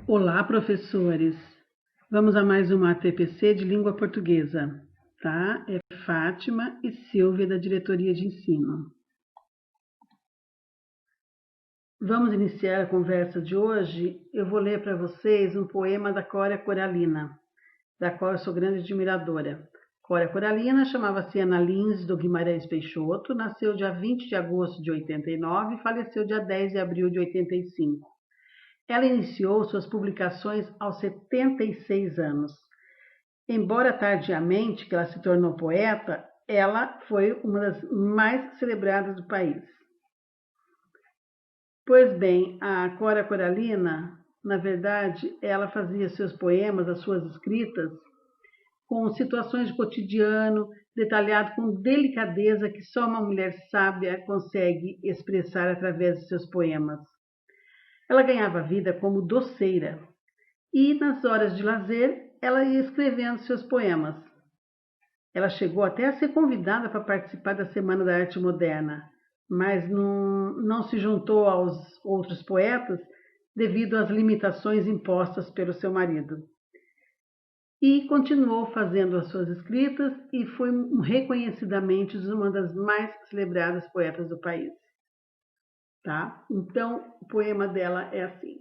Olá, professores! Vamos a mais uma TPC de língua portuguesa, tá? É Fátima e Silvia, da Diretoria de Ensino. Vamos iniciar a conversa de hoje. Eu vou ler para vocês um poema da Córea Coralina, da qual eu sou grande admiradora. Córea Coralina chamava-se Ana Lins do Guimarães Peixoto, nasceu dia 20 de agosto de 89 e faleceu dia 10 de abril de 85. Ela iniciou suas publicações aos 76 anos. Embora tardiamente que ela se tornou poeta, ela foi uma das mais celebradas do país. Pois bem, a Córea Coralina, na verdade, ela fazia seus poemas, as suas escritas, com situações de cotidiano, detalhado com delicadeza que só uma mulher sábia consegue expressar através de seus poemas. Ela ganhava vida como doceira e, nas horas de lazer, ela ia escrevendo seus poemas. Ela chegou até a ser convidada para participar da Semana da Arte Moderna, mas não se juntou aos outros poetas devido às limitações impostas pelo seu marido. E continuou fazendo as suas escritas e foi reconhecidamente uma das mais celebradas poetas do país. Tá? Então, o poema dela é assim: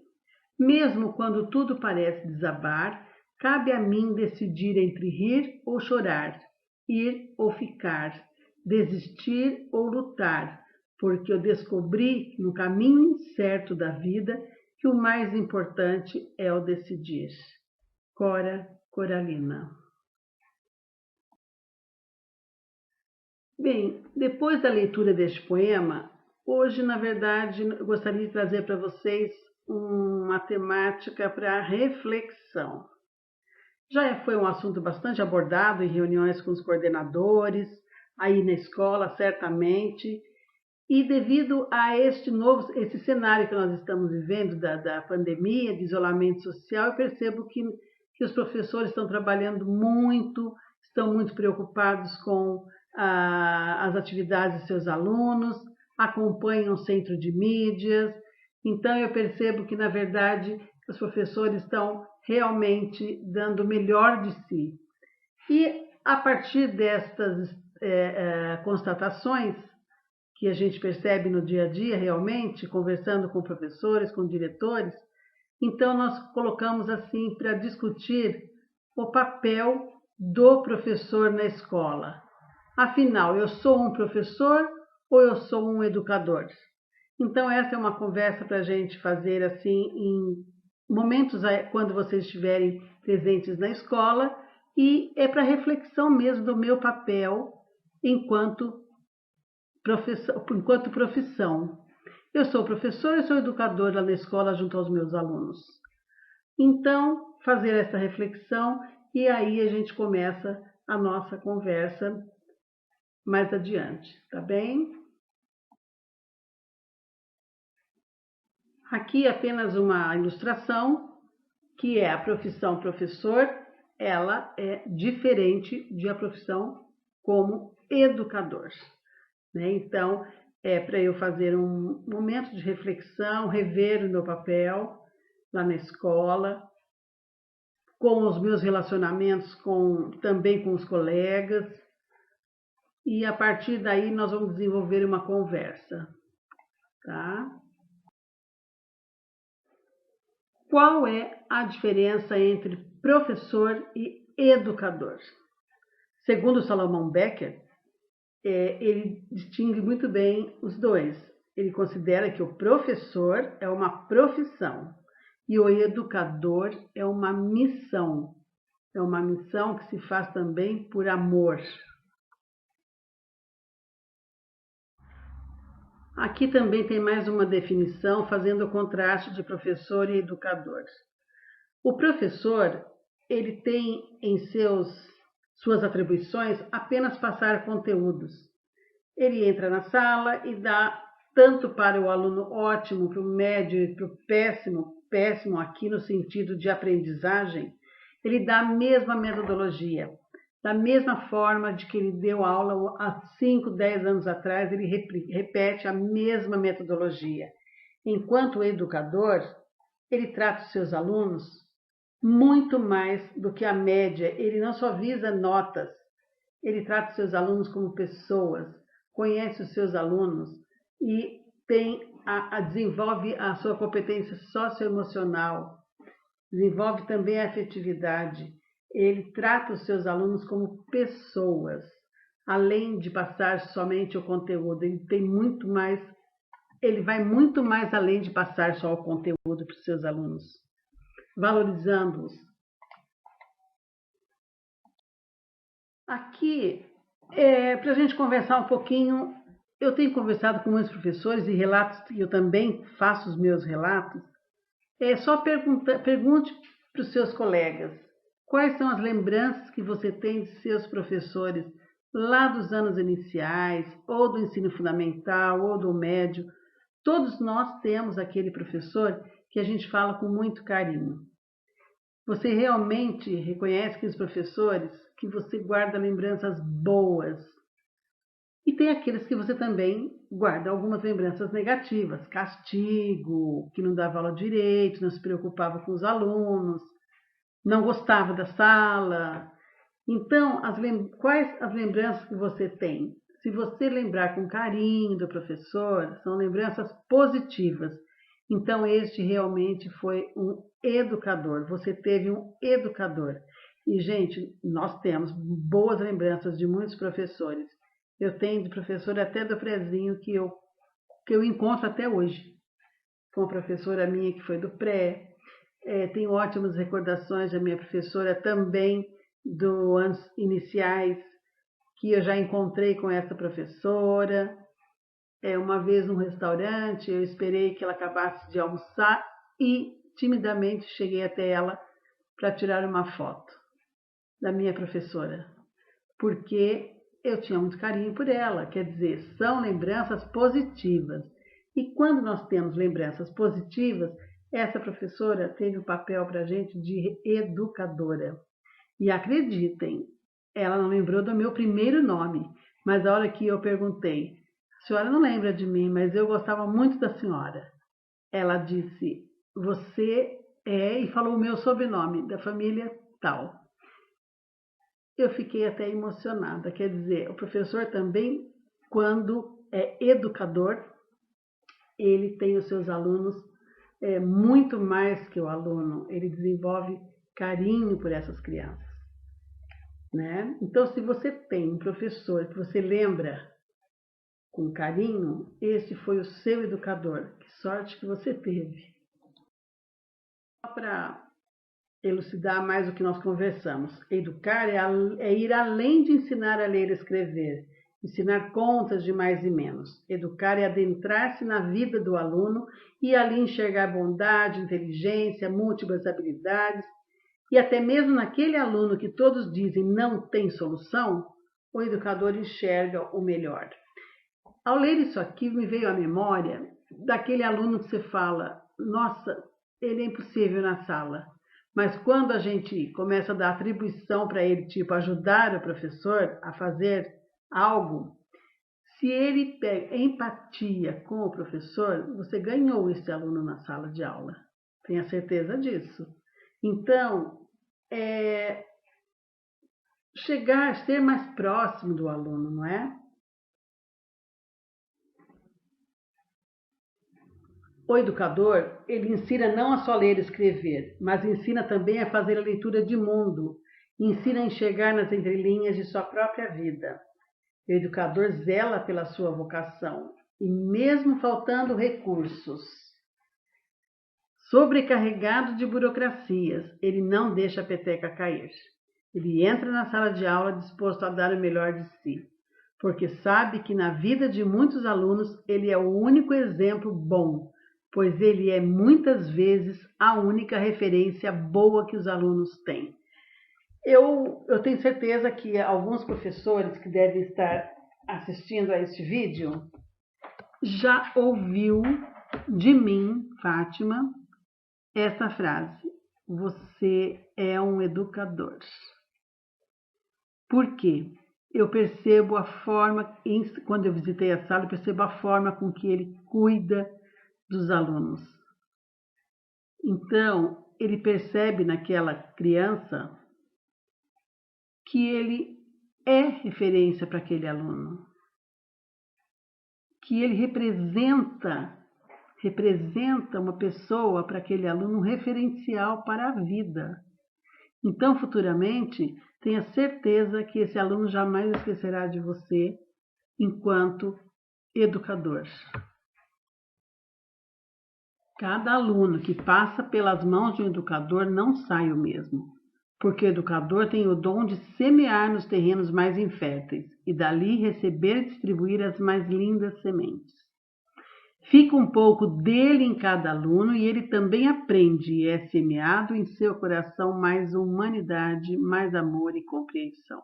mesmo quando tudo parece desabar, cabe a mim decidir entre rir ou chorar, ir ou ficar, desistir ou lutar, porque eu descobri no caminho incerto da vida que o mais importante é o decidir. Córea Coralina. Bem, depois da leitura deste poema, hoje, na verdade, eu gostaria de trazer para vocês uma temática para reflexão. Já foi um assunto bastante abordado em reuniões com os coordenadores, aí na escola, certamente, e devido a esse cenário que nós estamos vivendo da pandemia, de isolamento social, eu percebo que os professores estão trabalhando muito, estão muito preocupados com as atividades de seus alunos, acompanham o centro de mídias. Então, eu percebo que, na verdade, os professores estão realmente dando o melhor de si. E, a partir destas constatações, que a gente percebe no dia a dia realmente, conversando com professores, com diretores, então nós colocamos assim para discutir o papel do professor na escola. Afinal, eu sou um professor ou eu sou um educador? Então essa é uma conversa para a gente fazer assim em momentos quando vocês estiverem presentes na escola, e é para reflexão mesmo do meu papel enquanto profissão. Eu sou professor, eu sou educador lá na escola junto aos meus alunos. Então, fazer essa reflexão e aí a gente começa a nossa conversa mais adiante, tá bem? Aqui apenas uma ilustração, que é a profissão professor, ela é diferente de a profissão como educador, né? Então, é para eu fazer um momento de reflexão, rever o meu papel lá na escola, com os meus relacionamentos também com os colegas, e a partir daí nós vamos desenvolver uma conversa, tá? Qual é a diferença entre professor e educador? Segundo Salomão Becker, ele distingue muito bem os dois. Ele considera que o professor é uma profissão e o educador é uma missão. É uma missão que se faz também por amor. Aqui também tem mais uma definição fazendo o contraste de professor e educador. O professor, ele tem em suas atribuições apenas passar conteúdos. Ele entra na sala e dá tanto para o aluno ótimo, para o médio e para o péssimo aqui no sentido de aprendizagem, ele dá a mesma metodologia. Da mesma forma de que ele deu aula há 5, 10 anos atrás, ele repete a mesma metodologia. Enquanto o educador, ele trata os seus alunos muito mais do que a média. Ele não só visa notas, ele trata os seus alunos como pessoas, conhece os seus alunos e desenvolve a sua competência socioemocional, desenvolve também a afetividade. Ele trata os seus alunos como pessoas, além de passar somente o conteúdo. Ele vai muito mais além de passar só o conteúdo para os seus alunos, valorizando-os. Aqui, para a gente conversar um pouquinho, eu tenho conversado com muitos professores e relatos, e eu também faço os meus relatos. Só pergunte para os seus colegas quais são as lembranças que você tem de seus professores lá dos anos iniciais, ou do ensino fundamental, ou do médio. Todos nós temos aquele professor que a gente fala com muito carinho. Você realmente reconhece que os professores que você guarda lembranças boas. E tem aqueles que você também guarda algumas lembranças negativas, castigo, que não dava aula direito, não se preocupava com os alunos, não gostava da sala. Então, quais as lembranças que você tem? Se você lembrar com carinho do professor, são lembranças positivas. Então, este realmente foi um educador. Você teve um educador. E, gente, nós temos boas lembranças de muitos professores. Eu tenho de professor até do prézinho que eu encontro até hoje. Com a professora minha que foi do pré. Tenho ótimas recordações da minha professora também dos anos iniciais, que eu já encontrei com essa professora. Uma vez num restaurante, eu esperei que ela acabasse de almoçar e timidamente cheguei até ela para tirar uma foto da minha professora, porque eu tinha muito carinho por ela. Quer dizer, são lembranças positivas. E quando nós temos lembranças positivas, essa professora teve o papel para a gente de educadora. E acreditem, ela não lembrou do meu primeiro nome, mas a hora que eu perguntei, a senhora não lembra de mim, mas eu gostava muito da senhora. Ela disse, você e falou o meu sobrenome, da família tal. Eu fiquei até emocionada. Quer dizer, o professor também, quando é educador, ele tem os seus alunos muito mais que o aluno. Ele desenvolve carinho por essas crianças, né? Então, se você tem um professor que você lembra com carinho, esse foi o seu educador. Que sorte que você teve. Só para elucidar mais o que nós conversamos. Educar é ir além de ensinar a ler e escrever, ensinar contas de mais e menos. Educar é adentrar-se na vida do aluno e ali enxergar bondade, inteligência, múltiplas habilidades, e até mesmo naquele aluno que todos dizem não tem solução, o educador enxerga o melhor. Ao ler isso aqui, me veio à memória daquele aluno que você fala, nossa, ele é impossível na sala. Mas quando a gente começa a dar atribuição para ele, tipo ajudar o professor a fazer algo, se ele pega empatia com o professor, você ganhou esse aluno na sala de aula. Tenha certeza disso. Então, ser mais próximo do aluno, não é? O educador, ele ensina não a só ler e escrever, mas ensina também a fazer a leitura de mundo, ensina a enxergar nas entrelinhas de sua própria vida. O educador zela pela sua vocação, e mesmo faltando recursos, sobrecarregado de burocracias, ele não deixa a peteca cair. Ele entra na sala de aula disposto a dar o melhor de si, porque sabe que na vida de muitos alunos ele é o único exemplo bom, pois ele é muitas vezes a única referência boa que os alunos têm. Eu tenho certeza que alguns professores que devem estar assistindo a este vídeo já ouviu de mim, Fátima, essa frase: você é um educador. Por quê? Eu percebo a forma, quando eu visitei a sala, eu percebo a forma com que ele cuida dos alunos. Então, ele percebe naquela criança que ele é referência para aquele aluno, que ele representa uma pessoa para aquele aluno, um referencial para a vida. Então, futuramente, tenha certeza que esse aluno jamais esquecerá de você enquanto educador. Cada aluno que passa pelas mãos de um educador não sai o mesmo, porque o educador tem o dom de semear nos terrenos mais inférteis e dali receber e distribuir as mais lindas sementes. Fica um pouco dele em cada aluno e ele também aprende e é semeado em seu coração mais humanidade, mais amor e compreensão.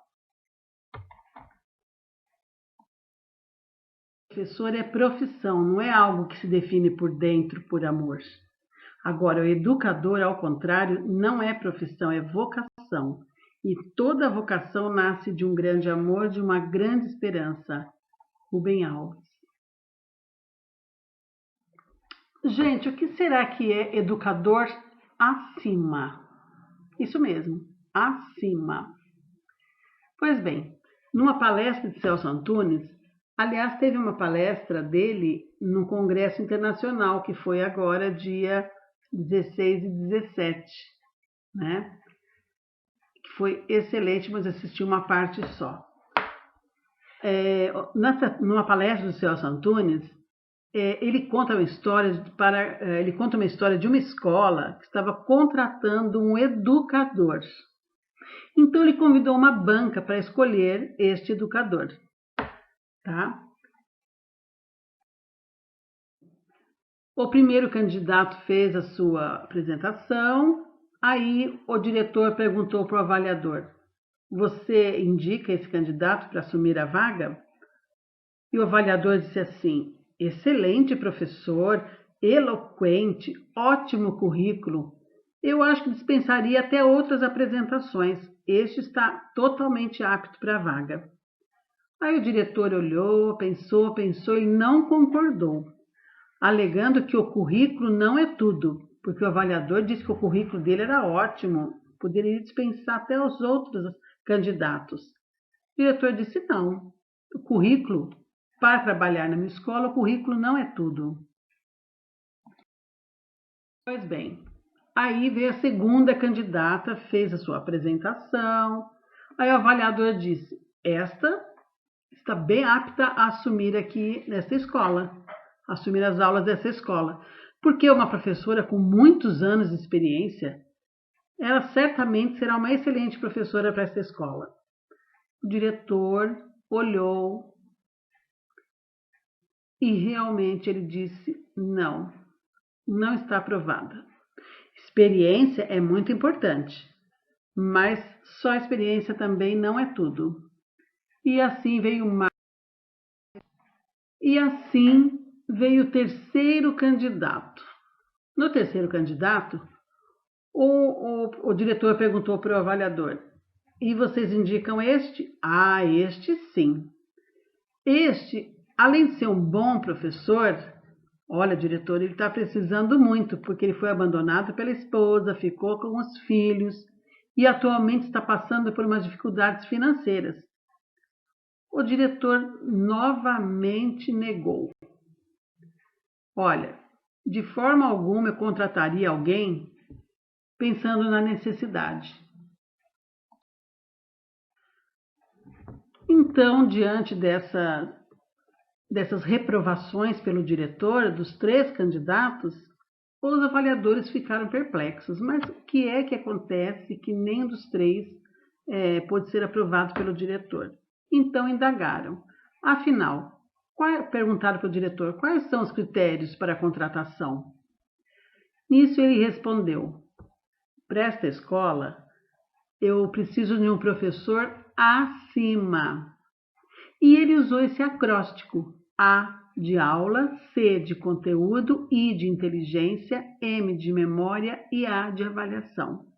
Professor é profissão, não é algo que se define por dentro por amor. Agora, o educador, ao contrário, não é profissão, é vocação. E toda vocação nasce de um grande amor, de uma grande esperança. Rubem Alves. Gente, o que será que é educador acima? Isso mesmo, acima. Pois bem, numa palestra de Celso Antunes, aliás, teve uma palestra dele no Congresso Internacional, que foi agora dia 16 e 17, né? Que foi excelente, mas assisti uma parte só. Numa palestra do Celso Antunes, ele conta uma história de uma escola que estava contratando um educador. Então ele convidou uma banca para escolher este educador, tá? O primeiro candidato fez a sua apresentação, aí o diretor perguntou para o avaliador: você indica esse candidato para assumir a vaga? E o avaliador disse assim: excelente professor, eloquente, ótimo currículo. Eu acho que dispensaria até outras apresentações. Este está totalmente apto para a vaga. Aí o diretor olhou, pensou e não concordou, alegando que o currículo não é tudo, porque o avaliador disse que o currículo dele era ótimo, poderia dispensar até os outros candidatos. O diretor disse não, o currículo, para trabalhar na minha escola, o currículo não é tudo. Pois bem, aí veio a segunda candidata, fez a sua apresentação, aí o avaliador disse: esta está bem apta a assumir aqui nesta escola, assumir as aulas dessa escola, porque uma professora com muitos anos de experiência, ela certamente será uma excelente professora para essa escola. O diretor olhou e realmente ele disse: não, não está aprovada. Experiência é muito importante, mas só experiência também não é tudo. E assim veio o terceiro candidato. No terceiro candidato, o diretor perguntou para o avaliador: e vocês indicam este? Ah, este sim. Este, além de ser um bom professor, olha, diretor, ele está precisando muito, porque ele foi abandonado pela esposa, ficou com os filhos e atualmente está passando por umas dificuldades financeiras. O diretor novamente negou. Olha, de forma alguma eu contrataria alguém pensando na necessidade. Então, diante dessas reprovações pelo diretor dos 3 candidatos, os avaliadores ficaram perplexos. Mas o que é que acontece que nenhum dos 3 pôde ser aprovado pelo diretor? Então indagaram. Afinal, perguntaram para o diretor quais são os critérios para a contratação. Nisso ele respondeu: para esta escola, eu preciso de um professor acima. E ele usou esse acróstico: A de aula, C de conteúdo, I de inteligência, M de memória e A de avaliação.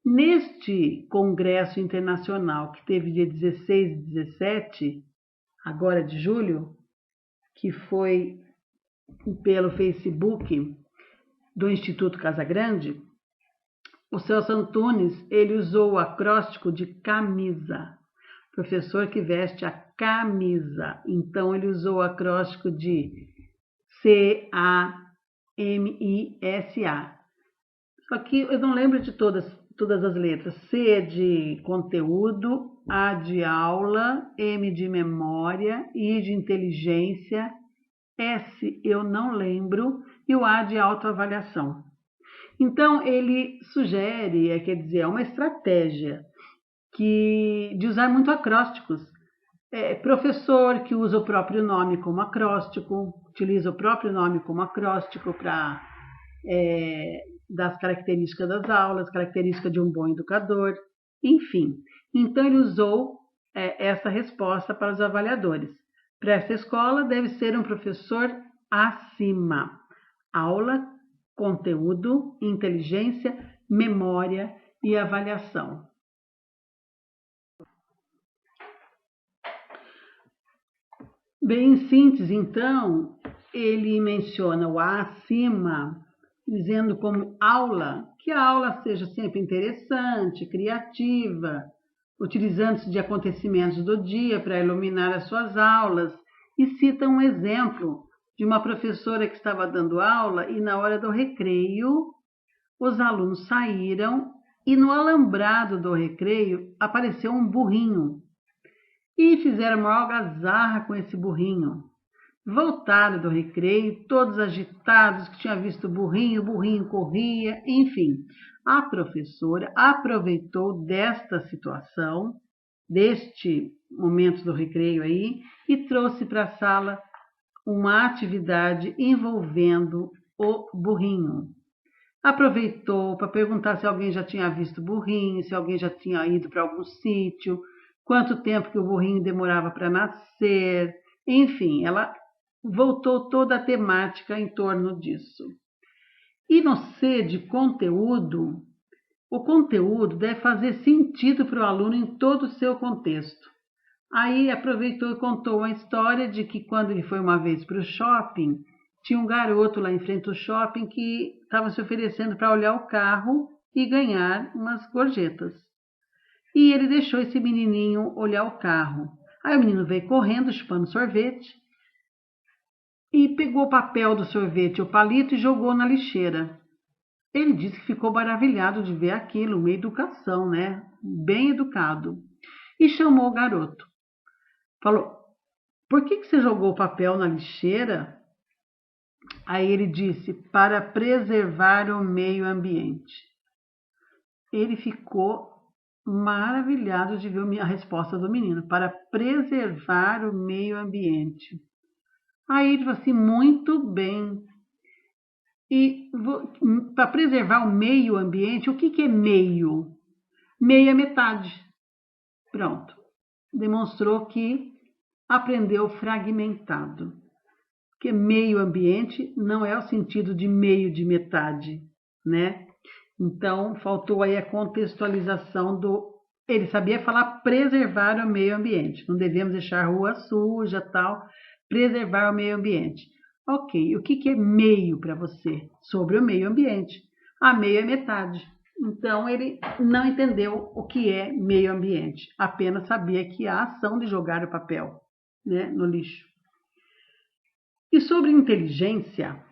Neste congresso internacional que teve dia 16 e 17, agora de julho, que foi pelo Facebook, do Instituto Casagrande, o Celso Antunes, ele usou o acróstico de camisa. Professor que veste a camisa. Então, ele usou o acróstico de CAMISA. Só que eu não lembro de todas as letras. C é de conteúdo, A de aula, M de memória, I de inteligência, S eu não lembro e o A de autoavaliação. Então, ele sugere, quer dizer, é uma estratégia de usar muito acrósticos. Professor que usa o próprio nome como acróstico, utiliza o próprio nome como acróstico para das características das aulas, característica de um bom educador, enfim. Então, ele usou essa resposta para os avaliadores. Para essa escola, deve ser um professor acima. Aula, conteúdo, inteligência, memória e avaliação. Bem, em síntese, então, ele menciona o acima, dizendo como aula, que a aula seja sempre interessante, criativa, utilizando-se de acontecimentos do dia para iluminar as suas aulas, e cita um exemplo de uma professora que estava dando aula e na hora do recreio os alunos saíram e no alambrado do recreio apareceu um burrinho e fizeram uma algazarra com esse burrinho. Voltaram do recreio, todos agitados, que tinham visto o burrinho corria, enfim. A professora aproveitou desta situação, deste momento do recreio aí, e trouxe para a sala uma atividade envolvendo o burrinho. Aproveitou para perguntar se alguém já tinha visto o burrinho, se alguém já tinha ido para algum sítio, quanto tempo que o burrinho demorava para nascer, enfim, ela voltou toda a temática em torno disso. E no C de conteúdo, o conteúdo deve fazer sentido para o aluno em todo o seu contexto. Aí aproveitou e contou a história de que quando ele foi uma vez para o shopping, tinha um garoto lá em frente ao shopping que estava se oferecendo para olhar o carro e ganhar umas gorjetas. E ele deixou esse menininho olhar o carro. Aí o menino veio correndo, chupando sorvete, e pegou o papel do sorvete, o palito, e jogou na lixeira. Ele disse que ficou maravilhado de ver aquilo, uma educação, né? Bem educado. E chamou o garoto. Falou, por que você jogou o papel na lixeira? Aí ele disse, para preservar o meio ambiente. Ele ficou maravilhado de ver a resposta do menino, para preservar o meio ambiente. Aí ele falou assim, muito bem. E para preservar o meio ambiente, o que é meio? Meio é metade. Pronto. Demonstrou que aprendeu fragmentado. Porque meio ambiente não é o sentido de meio de metade, né? Então, faltou aí a contextualização do... Ele sabia falar preservar o meio ambiente. Não devemos deixar a rua suja, tal. Preservar o meio ambiente. Ok, o que é meio para você? Sobre o meio ambiente. A meio é metade. Então, ele não entendeu o que é meio ambiente. Apenas sabia que a ação de jogar o papel, né, no lixo. E sobre inteligência,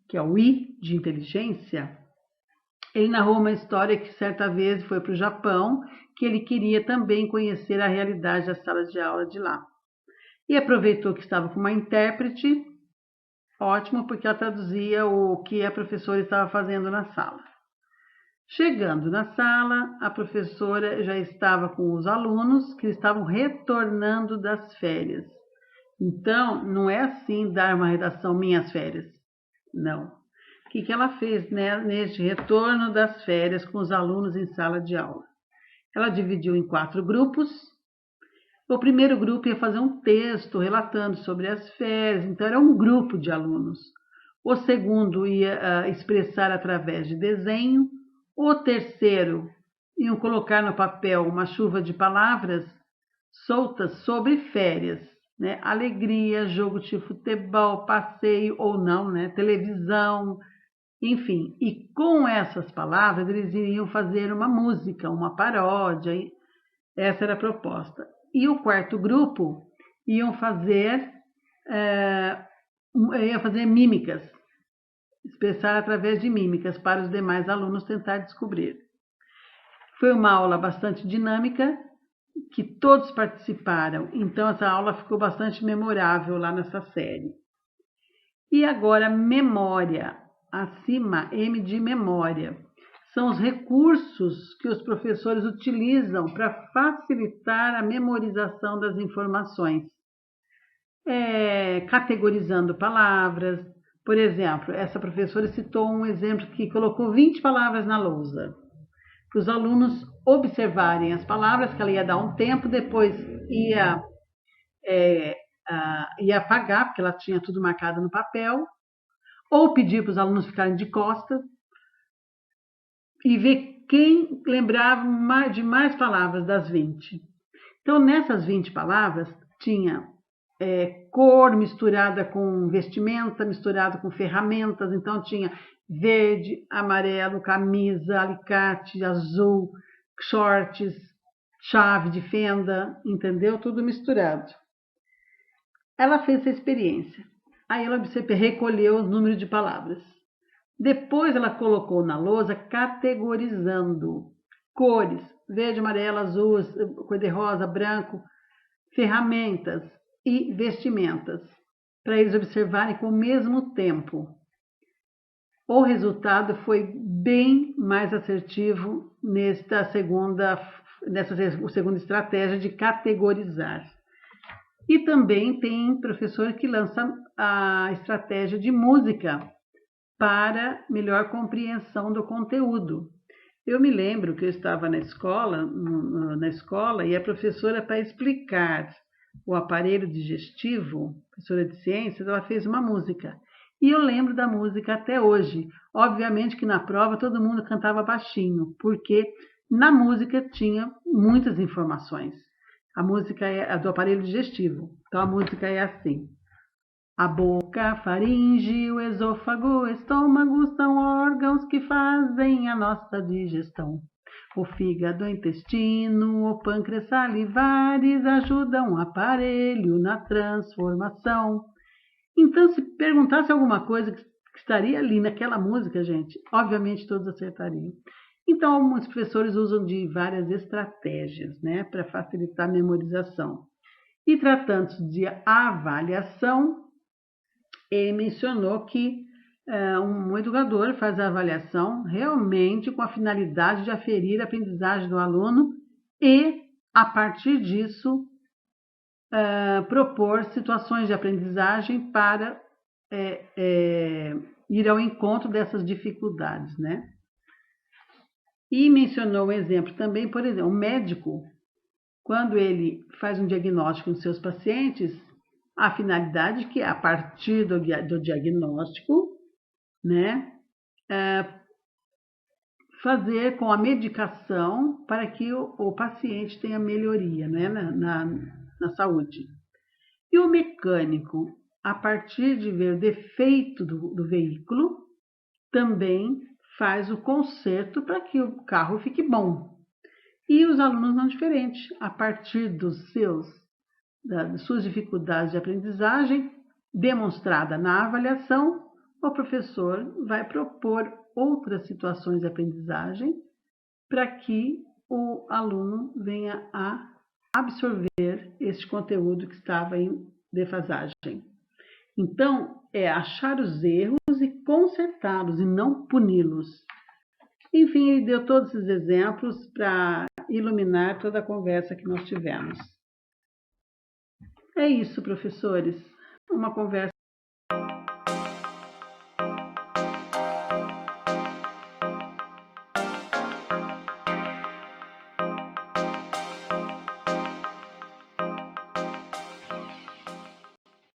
que é o I de inteligência, ele narrou uma história que certa vez foi para o Japão, que ele queria também conhecer a realidade das salas de aula de lá. E aproveitou que estava com uma intérprete, ótimo, porque ela traduzia o que a professora estava fazendo na sala. Chegando na sala, a professora já estava com os alunos que estavam retornando das férias. Então, não é assim dar uma redação minhas férias. Não. O que ela fez, né, neste retorno das férias com os alunos em sala de aula? Ela dividiu em 4 grupos. O primeiro grupo ia fazer um texto relatando sobre as férias, então era um grupo de alunos. O segundo ia expressar através de desenho. O terceiro iam colocar no papel uma chuva de palavras soltas sobre férias, né? Alegria, jogo de futebol, passeio ou não, né? Televisão, Enfim, e com essas palavras eles iriam fazer uma música, uma paródia, essa era a proposta. E o quarto grupo iam fazer mímicas, expressar através de mímicas para os demais alunos tentar descobrir. Foi uma aula bastante dinâmica, que todos participaram, então essa aula ficou bastante memorável lá nessa série. E agora, memória, acima, M de memória. São os recursos que os professores utilizam para facilitar a memorização das informações. Categorizando palavras. Por exemplo, essa professora citou um exemplo que colocou 20 palavras na lousa, para os alunos observarem as palavras, que ela ia dar um tempo, depois ia apagar, porque ela tinha tudo marcado no papel, ou pedir para os alunos ficarem de costas e ver quem lembrava de mais palavras das 20. Então, nessas 20 palavras, tinha cor misturada com vestimenta, misturada com ferramentas. Então, tinha verde, amarelo, camisa, alicate, azul, shorts, chave de fenda, entendeu? Tudo misturado. Ela fez essa experiência. Aí ela recolheu o número de palavras. Depois ela colocou na lousa categorizando cores, verde, amarelo, azul, cor-de-rosa, branco, ferramentas e vestimentas, para eles observarem com o mesmo tempo. O resultado foi bem mais assertivo nessa segunda estratégia de categorizar. E também tem professor que lança a estratégia de música para melhor compreensão do conteúdo. Eu me lembro que eu estava na escola e a professora, para explicar o aparelho digestivo, professora de ciências, ela fez uma música. E eu lembro da música até hoje. Obviamente que na prova todo mundo cantava baixinho, porque na música tinha muitas informações. A música é do aparelho digestivo. Então a música é assim: a boca, a faringe, o esôfago, o estômago são órgãos que fazem a nossa digestão. O fígado, o intestino, o pâncreas, salivares ajudam o aparelho na transformação. Então, se perguntasse alguma coisa que estaria ali naquela música, gente, obviamente todos acertariam. Então, alguns professores usam de várias estratégias, né, para facilitar a memorização. E tratando-se de avaliação, ele mencionou que um educador faz a avaliação realmente com a finalidade de aferir a aprendizagem do aluno e, a partir disso, propor situações de aprendizagem para ir ao encontro dessas dificuldades, né? E mencionou um exemplo também, por exemplo, o médico, quando ele faz um diagnóstico nos seus pacientes, a finalidade que é, a partir do diagnóstico, né, fazer com a medicação para que o paciente tenha melhoria, né, na saúde. E o mecânico, a partir de ver o defeito do veículo, também faz o conserto para que o carro fique bom. E os alunos não diferente, a partir das suas dificuldades de aprendizagem, demonstrada na avaliação, o professor vai propor outras situações de aprendizagem para que o aluno venha a absorver esse conteúdo que estava em defasagem. Então, é achar os erros e consertá-los e não puni-los. Enfim, ele deu todos esses exemplos para iluminar toda a conversa que nós tivemos. É isso, professores. Uma conversa